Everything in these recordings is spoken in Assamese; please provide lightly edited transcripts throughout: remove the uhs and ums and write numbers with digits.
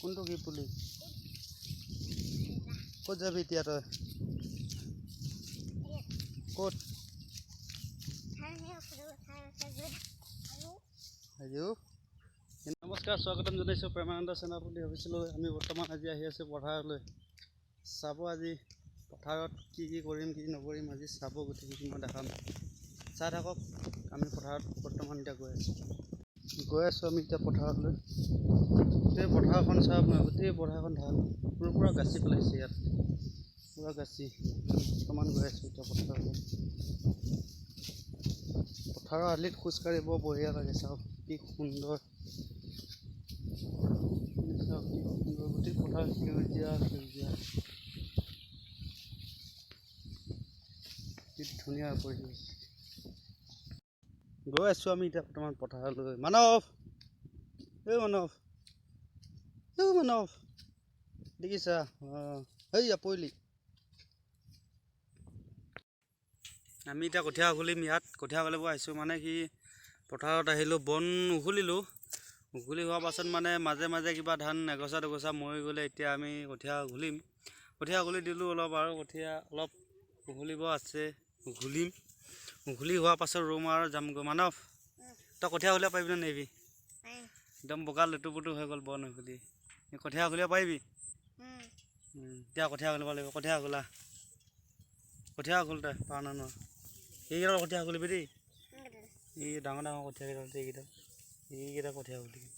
কোনটো কি পুলি ক'ত যাবি এতিয়া তই ক'ত নমস্কাৰ স্বাগতম জনাইছোঁ প্ৰেমানন্দ চেনেল বুলি ভাবিছিলোঁ আমি বৰ্তমান আজি আহি আছোঁ পথাৰলৈ চাব আজি পথাৰত কি কৰিম কি নকৰিম আজি চাব গোটেইখিনি মই দেখাম চাই থাকক আমি পথাৰত বৰ্তমান এতিয়া গৈ আছোঁ আমি এতিয়া পথাৰলৈ গোটেই পথাৰখন চাওক মই গোটেই পথাৰখন ধান পুৰা গাচি পেলাইছে ইয়াত পুৰা গাচি বৰ্তমান গৈ আছোঁ এতিয়া পথাৰলৈ পথাৰৰ আলিত খোজকাঢ়ি বৰ বঢ়িয়া লাগে চাওক কি সুন্দৰ গোটেই পথাৰ সেউজীয়া কি ধুনীয়া পৰিৱেশ গৈ আছোঁ আমি এতিয়া বৰ্তমান পথাৰলৈ মানৱ দেখিছা হেইয়া পৰিলি আমি এতিয়া কঠীয়া উঘলিম ইয়াত কঠীয়া উঘলিব আহিছোঁ মানে কি পথাৰত আহিলোঁ বন উঘলিলোঁ উঘলি হোৱাৰ পাছত মানে মাজে মাজে কিবা ধান এগছা দুগছা মৰি গ'লে এতিয়া আমি কঠীয়া উঘলিম কঠীয়া উঘলি দিলোঁ অলপ আৰু কঠীয়া অলপ উঘলিব আছে উঘলি হোৱাৰ পাছত ৰুম আৰু যামগৈ মানৱ তই কঠীয়া উঘলিব পাৰিবি নে নেবি একদম বগা লুটু পুটু হৈ গ'ল বন উঘলি কঠীয়া উঘলিব পাৰিবি এতিয়া কঠীয়া উঘলিব লাগিব কঠীয়া উঘলা কঠীয়া উঘল তই পাৰ ন এইকেইডাল কঠীয়া উঘলিবি দেই এই ডাঙৰ কঠীয়াকেইডাল এইকেইটা কঠীয়া উঘলিবি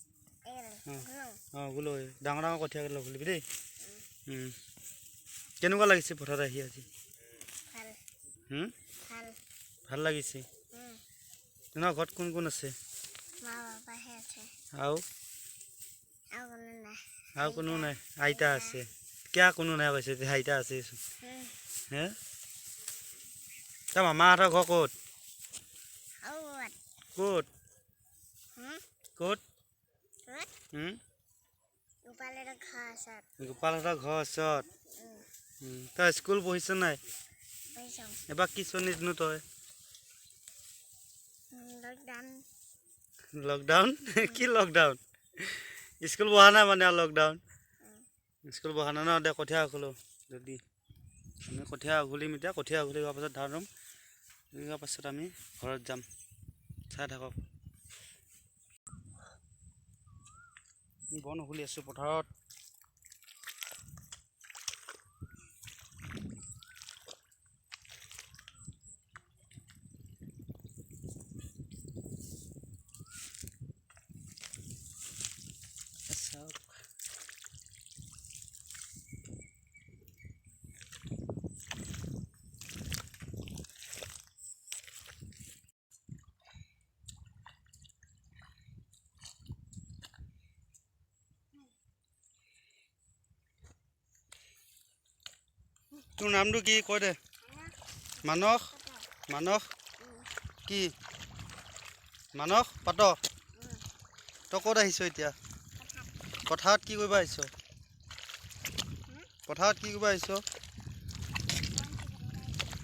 উঘলো ডাঙৰ কঠীয়াকেইডাল উঘলিবি দেই কেনেকুৱা লাগিছে পথাৰত আহি আজি ভাল লাগিছে তোমাৰ ঘৰত কোন কোন আছে আৰু কোনো নাই আইতা আছে কিয় কোনো নাই কৈছে আইতা আছে হে তই মামাহঁতৰ ঘৰ ক'ত গোপালহঁতৰ ঘৰ ওচৰত তই স্কুল পঢ়িছ নাই এবাৰ কি শ্ৰেণীতনো তই লকডাউন কি লকডাউন স্কুল পঢ়া নাই মানে আৰু লকডাউন স্কুল পঢ়া নাই ন দে কঠীয়া উঘলো যদি আমি কঠীয়া উঘলিম এতিয়া কঠীয়া উঘলি হোৱাৰ পাছত ধান ৰুম হোৱাৰ পাছত আমি ঘৰত যাম চাই থাকক বন উঘলি আছোঁ পথাৰত তোৰ নামটো কি কৈ দে মানস কি মানস পাত তই ক'ত আহিছ এতিয়া পথাৰত কি কৰিব আহিছ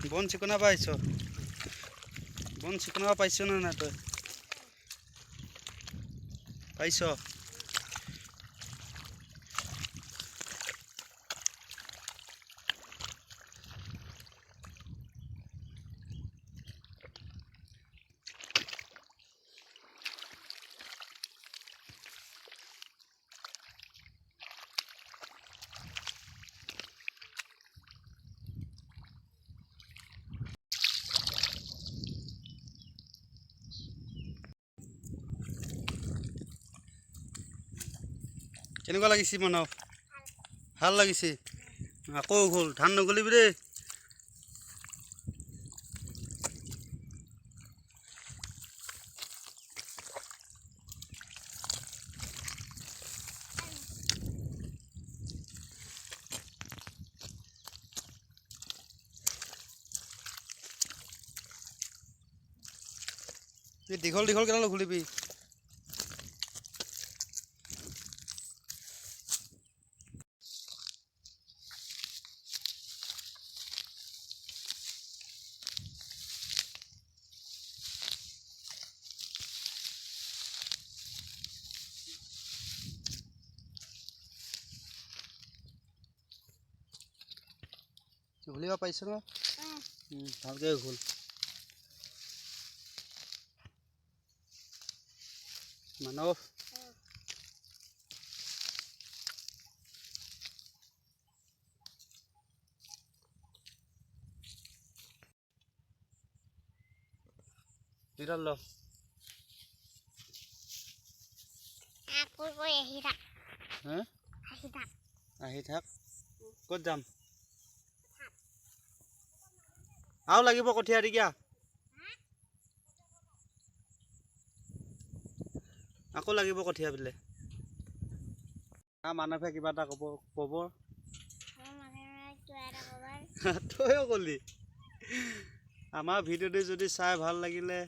বন চিকুণাব আহিছ বন চিকুণাব পাৰিছ নে নাই তই পাৰিছ কেনেকুৱা লাগিছে মানৱ ভাল লাগিছে আকৌ উঘল ধান নুঘলিবি দেই দীঘল কেইডাল উঘলিবি ঘুলিব পাৰিছ ন ভালকে ঘুল মানৱ বিৰল আহি থাক ক'ত যাম আৰু লাগিব কঠীয়া দিগিয়া আকৌ লাগিব কঠীয়া বোলে মানুহে কিবা এটা ক'ব তইও কলি আমাৰ ভিডিঅ'টো যদি চাই ভাল লাগিলে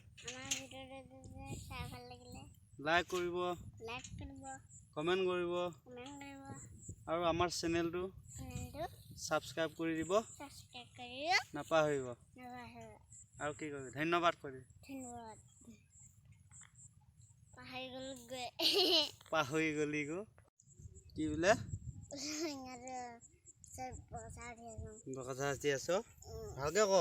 লাইক কৰিব কমেণ্ট কৰিব আৰু আমাৰ চেনেলটো ছাবস্ক্ৰাইব কৰি দিব নাপাহৰিব আৰু কি কৰিবি ধন্যবাদ কৰি পাহৰি গলি গো কি বোলে কথা দি আছ ভালকে ক